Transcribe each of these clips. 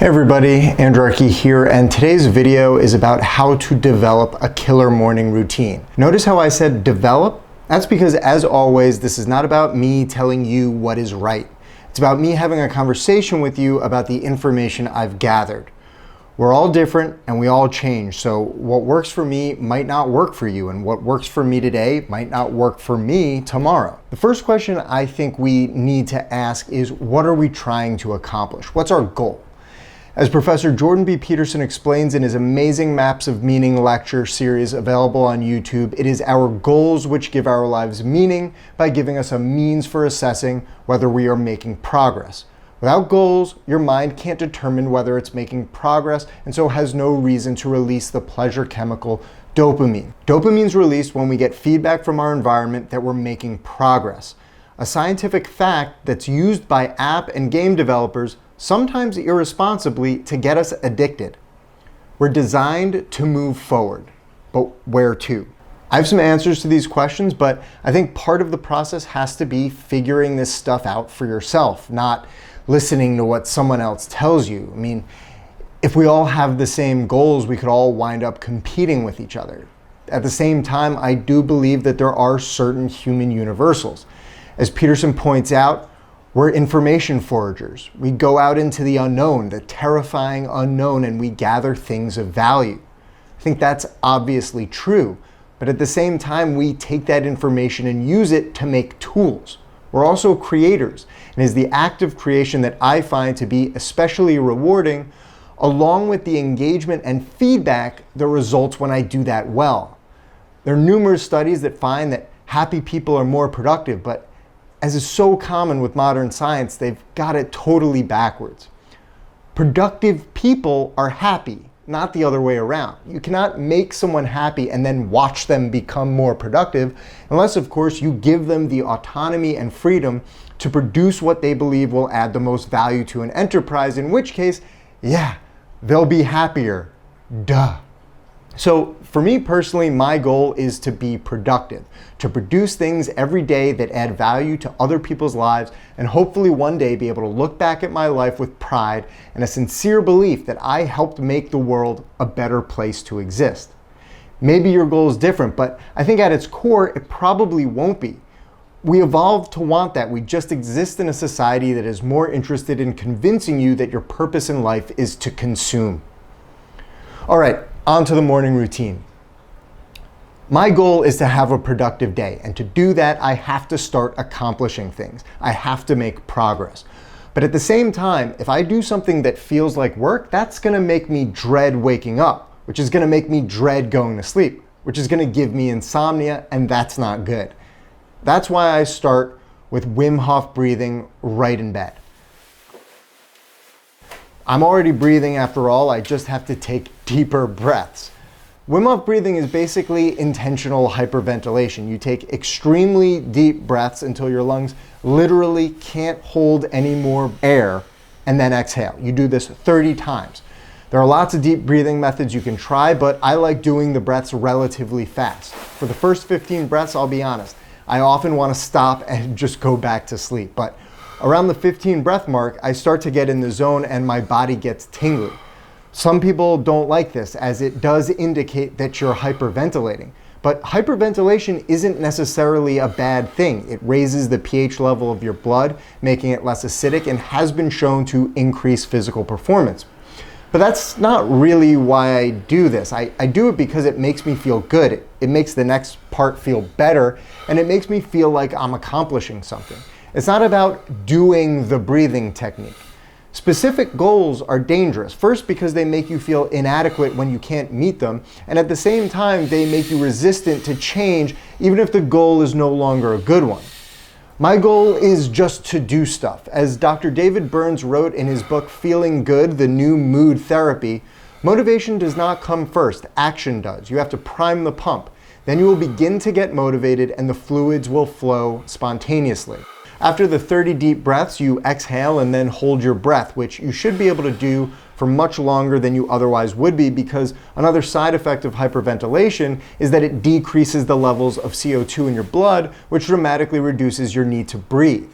Hey everybody, Andrew here, and today's video is about how to develop a killer morning routine. Notice how I said develop? That's because, as always, this is not about me telling you what is right. It's about me having a conversation with you about the information I've gathered. We're all different and we all change, so what works for me might not work for you, and what works for me today might not work for me tomorrow. The first question I think we need to ask is, what are we trying to accomplish? What's our goal? As Professor Jordan Peterson explains in his amazing Maps of Meaning lecture series available on YouTube, it is our goals which give our lives meaning by giving us a means for assessing whether we are making progress. Without goals, your mind can't determine whether it's making progress, and so has no reason to release the pleasure chemical dopamine. Dopamine is released when we get feedback from our environment that we're making progress. A scientific fact that's used by app and game developers, sometimes irresponsibly, to get us addicted. We're designed to move forward, but where to? I have some answers to these questions, but I think part of the process has to be figuring this stuff out for yourself, not listening to what someone else tells you. I mean, if we all have the same goals, we could all wind up competing with each other. At the same time, I do believe that there are certain human universals. As Peterson points out, we're information foragers. We go out into the unknown, the terrifying unknown, and we gather things of value. I think that's obviously true, but at the same time, we take that information and use it to make tools. We're also creators, and it's the act of creation that I find to be especially rewarding, along with the engagement and feedback that results when I do that well. There are numerous studies that find that happy people are more productive, but as is so common with modern science, they've got it totally backwards. Productive people are happy, not the other way around. You cannot make someone happy and then watch them become more productive, unless, of course, you give them the autonomy and freedom to produce what they believe will add the most value to an enterprise, in which case, yeah, they'll be happier. Duh. So for me personally, my goal is to be productive, to produce things every day that add value to other people's lives, and hopefully one day be able to look back at my life with pride and a sincere belief that I helped make the world a better place to exist. Maybe your goal is different, but I think at its core, it probably won't be. We evolved to want that. We just exist in a society that is more interested in convincing you that your purpose in life is to consume. All right. On to the morning routine. My goal is to have a productive day, and to do that, I have to start accomplishing things. I have to make progress. But at the same time, if I do something that feels like work, that's gonna make me dread waking up, which is gonna make me dread going to sleep, which is gonna give me insomnia, and that's not good. That's why I start with Wim Hof breathing right in bed. I'm already breathing after all, I just have to take deeper breaths. Wim Hof breathing is basically intentional hyperventilation. You take extremely deep breaths until your lungs literally can't hold any more air, and then exhale. You do this 30 times. There are lots of deep breathing methods you can try, but I like doing the breaths relatively fast. For the first 15 breaths, I'll be honest, I often want to stop and just go back to sleep, but around the 15 breath mark, I start to get in the zone and my body gets tingly. Some people don't like this, as it does indicate that you're hyperventilating. But hyperventilation isn't necessarily a bad thing. It raises the pH level of your blood, making it less acidic, and has been shown to increase physical performance. But that's not really why I do this. I do it because it makes me feel good. It makes the next part feel better, and it makes me feel like I'm accomplishing something. It's not about doing the breathing technique. Specific goals are dangerous. First, because they make you feel inadequate when you can't meet them, and at the same time, they make you resistant to change, even if the goal is no longer a good one. My goal is just to do stuff. As Dr. David Burns wrote in his book, Feeling Good, The New Mood Therapy, motivation does not come first, action does. You have to prime the pump. Then you will begin to get motivated and the fluids will flow spontaneously. After the 30 deep breaths, you exhale and then hold your breath, which you should be able to do for much longer than you otherwise would be, because another side effect of hyperventilation is that it decreases the levels of CO2 in your blood, which dramatically reduces your need to breathe.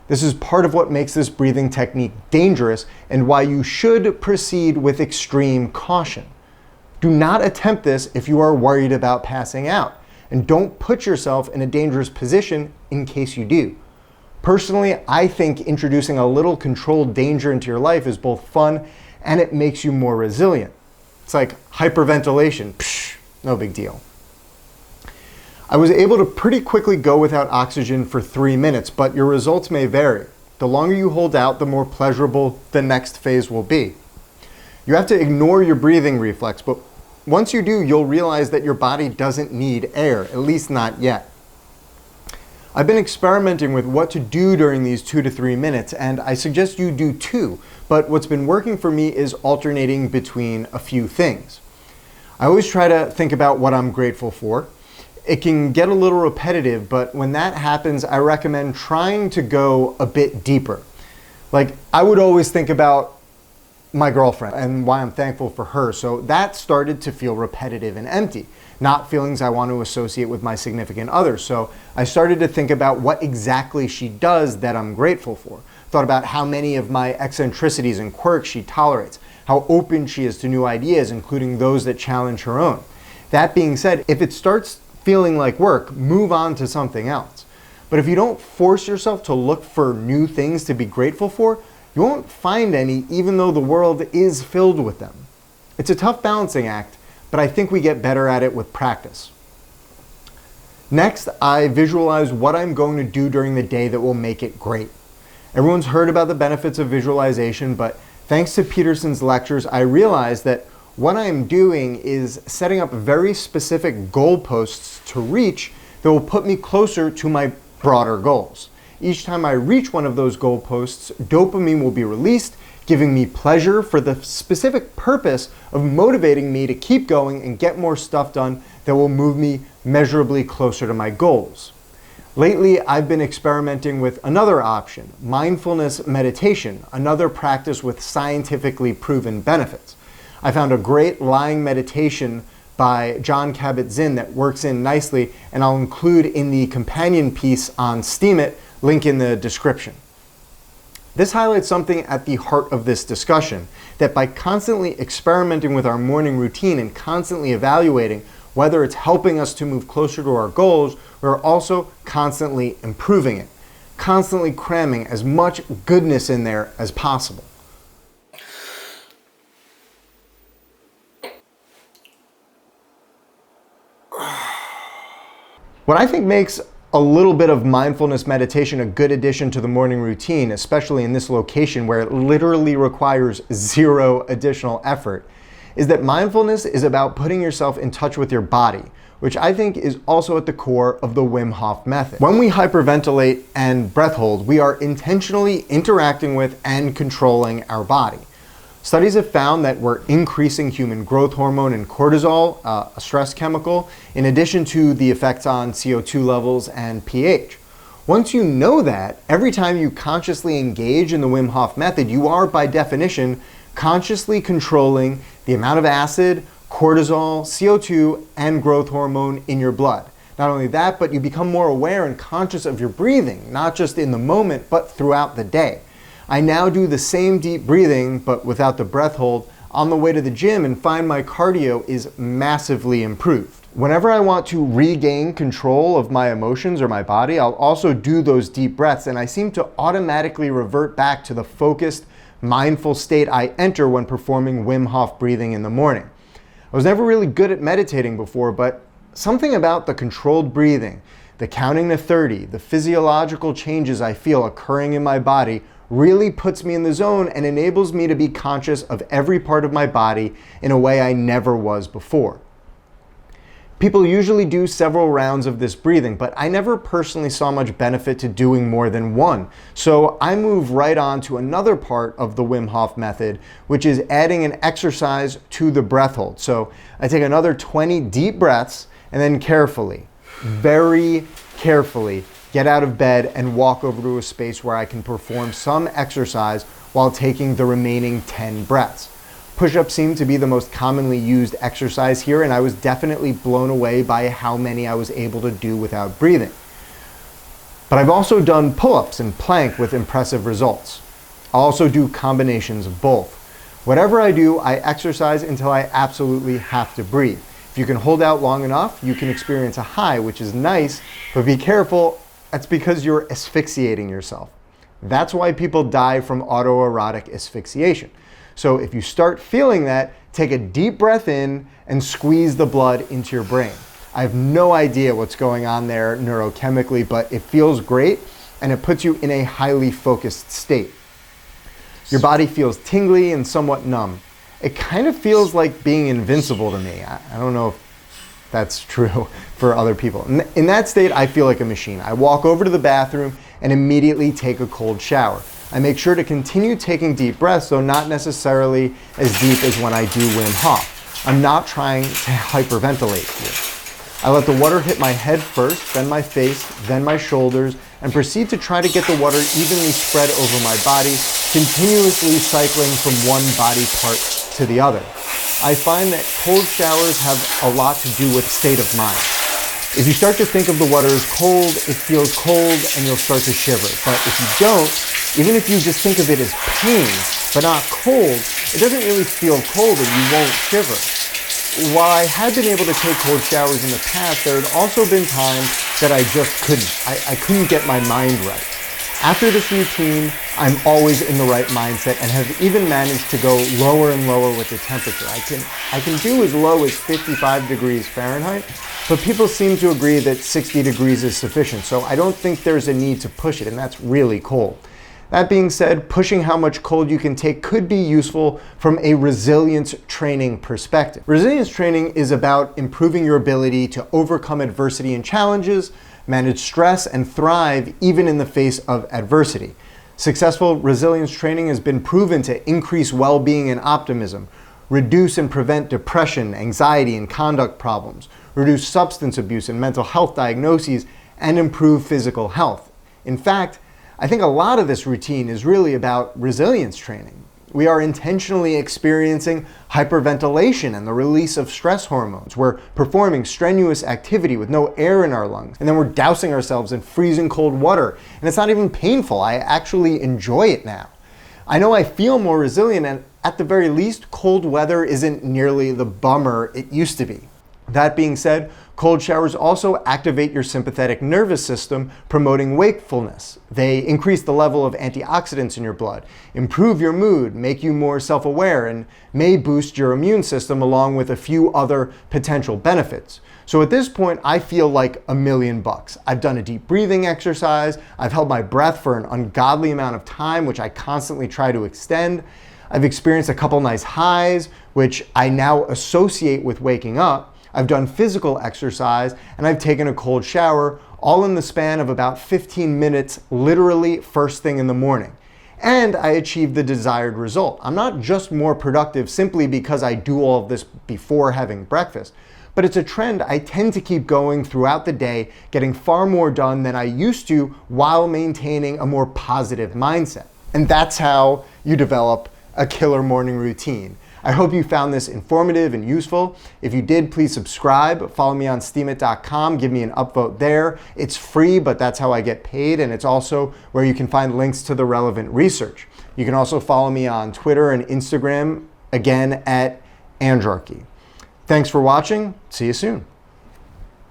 This is part of what makes this breathing technique dangerous and why you should proceed with extreme caution. Do not attempt this if you are worried about passing out, and don't put yourself in a dangerous position in case you do. Personally, I think introducing a little controlled danger into your life is both fun and it makes you more resilient. It's like hyperventilation. Psh, no big deal. I was able to pretty quickly go without oxygen for 3 minutes, but your results may vary. The longer you hold out, the more pleasurable the next phase will be. You have to ignore your breathing reflex, but once you do, you'll realize that your body doesn't need air, at least not yet. I've been experimenting with what to do during these 2 to 3 minutes, and I suggest you do too, but what's been working for me is alternating between a few things. I always try to think about what I'm grateful for. It can get a little repetitive, but when that happens, I recommend trying to go a bit deeper. Like, I would always think about my girlfriend and why I'm thankful for her, so that started to feel repetitive and empty, not feelings I want to associate with my significant other. So I started to think about what exactly she does that I'm grateful for. Thought about how many of my eccentricities and quirks she tolerates, how open she is to new ideas, including those that challenge her own. That being said, if it starts feeling like work, move on to something else. But if you don't force yourself to look for new things to be grateful for, you won't find any, even though the world is filled with them. It's a tough balancing act, but I think we get better at it with practice. Next, I visualize what I'm going to do during the day that will make it great. Everyone's heard about the benefits of visualization, but thanks to Peterson's lectures, I realized that what I am doing is setting up very specific goalposts to reach that will put me closer to my broader goals. Each time I reach one of those goalposts, dopamine will be released, giving me pleasure for the specific purpose of motivating me to keep going and get more stuff done that will move me measurably closer to my goals. Lately, I've been experimenting with another option, mindfulness meditation, another practice with scientifically proven benefits. I found a great lying meditation by Jon Kabat-Zinn that works in nicely, and I'll include in the companion piece on Steam It, link in the description. This highlights something at the heart of this discussion, that by constantly experimenting with our morning routine and constantly evaluating whether it's helping us to move closer to our goals, we're also constantly improving it, constantly cramming as much goodness in there as possible. What I think makes a little bit of mindfulness meditation a good addition to the morning routine, especially in this location where it literally requires zero additional effort, is that mindfulness is about putting yourself in touch with your body, which I think is also at the core of the Wim Hof method. When we hyperventilate and breath hold, we are intentionally interacting with and controlling our body. Studies have found that we're increasing human growth hormone and cortisol, a stress chemical, in addition to the effects on CO2 levels and pH. Once you know that, every time you consciously engage in the Wim Hof method, you are, by definition, consciously controlling the amount of acid, cortisol, CO2, and growth hormone in your blood. Not only that, but you become more aware and conscious of your breathing, not just in the moment, but throughout the day. I now do the same deep breathing, but without the breath hold, on the way to the gym and find my cardio is massively improved. Whenever I want to regain control of my emotions or my body, I'll also do those deep breaths, and I seem to automatically revert back to the focused, mindful state I enter when performing Wim Hof breathing in the morning. I was never really good at meditating before, but something about the controlled breathing, the counting to 30, the physiological changes I feel occurring in my body really puts me in the zone and enables me to be conscious of every part of my body in a way I never was before. People usually do several rounds of this breathing, but I never personally saw much benefit to doing more than one. So I move right on to another part of the Wim Hof method, which is adding an exercise to the breath hold. So I take another 20 deep breaths and then carefully, very carefully, get out of bed and walk over to a space where I can perform some exercise while taking the remaining 10 breaths. Push-ups seem to be the most commonly used exercise here, and I was definitely blown away by how many I was able to do without breathing. But I've also done pull-ups and plank with impressive results. I'll also do combinations of both. Whatever I do, I exercise until I absolutely have to breathe. If you can hold out long enough, you can experience a high, which is nice, but be careful, that's because you're asphyxiating yourself. That's why people die from autoerotic asphyxiation. So if you start feeling that, take a deep breath in and squeeze the blood into your brain. I have no idea what's going on there neurochemically, but it feels great and it puts you in a highly focused state. Your body feels tingly and somewhat numb. It kind of feels like being invincible to me. I don't know if that's true for other people. In that state, I feel like a machine. I walk over to the bathroom and immediately take a cold shower. I make sure to continue taking deep breaths, though not necessarily as deep as when I do Wim Hof. I'm not trying to hyperventilate here. I let the water hit my head first, then my face, then my shoulders, and proceed to try to get the water evenly spread over my body, continuously cycling from one body part to the other. I find that cold showers have a lot to do with state of mind. If you start to think of the water as cold, it feels cold and you'll start to shiver. But if you don't, even if you just think of it as pain, but not cold, it doesn't really feel cold and you won't shiver. While I had been able to take cold showers in the past, there had also been times that I just couldn't. I couldn't get my mind right. After this routine, I'm always in the right mindset and have even managed to go lower and lower with the temperature. I can do as low as 55 degrees Fahrenheit, but people seem to agree that 60 degrees is sufficient, so I don't think there's a need to push it, and that's really cold. That being said, pushing how much cold you can take could be useful from a resilience training perspective. Resilience training is about improving your ability to overcome adversity and challenges, manage stress, and thrive even in the face of adversity. Successful resilience training has been proven to increase well-being and optimism, reduce and prevent depression, anxiety, and conduct problems, reduce substance abuse and mental health diagnoses, and improve physical health. In fact, I think a lot of this routine is really about resilience training. We are intentionally experiencing hyperventilation and the release of stress hormones. We're performing strenuous activity with no air in our lungs, and then we're dousing ourselves in freezing cold water. And it's not even painful. I actually enjoy it now. I know I feel more resilient, and at the very least, cold weather isn't nearly the bummer it used to be. That being said, cold showers also activate your sympathetic nervous system, promoting wakefulness. They increase the level of antioxidants in your blood, improve your mood, make you more self-aware, and may boost your immune system along with a few other potential benefits. So at this point, I feel like $1,000,000. I've done a deep breathing exercise. I've held my breath for an ungodly amount of time, which I constantly try to extend. I've experienced a couple nice highs, which I now associate with waking up. I've done physical exercise, and I've taken a cold shower, all in the span of about 15 minutes, literally first thing in the morning. And I achieved the desired result. I'm not just more productive simply because I do all of this before having breakfast, but it's a trend I tend to keep going throughout the day, getting far more done than I used to while maintaining a more positive mindset. And that's how you develop a killer morning routine. I hope you found this informative and useful. If you did, please subscribe. Follow me on steemit.com. Give me an upvote there. It's free, but that's how I get paid, and it's also where you can find links to the relevant research. You can also follow me on Twitter and Instagram, again, at Andrarchy. Thanks for watching. See you soon.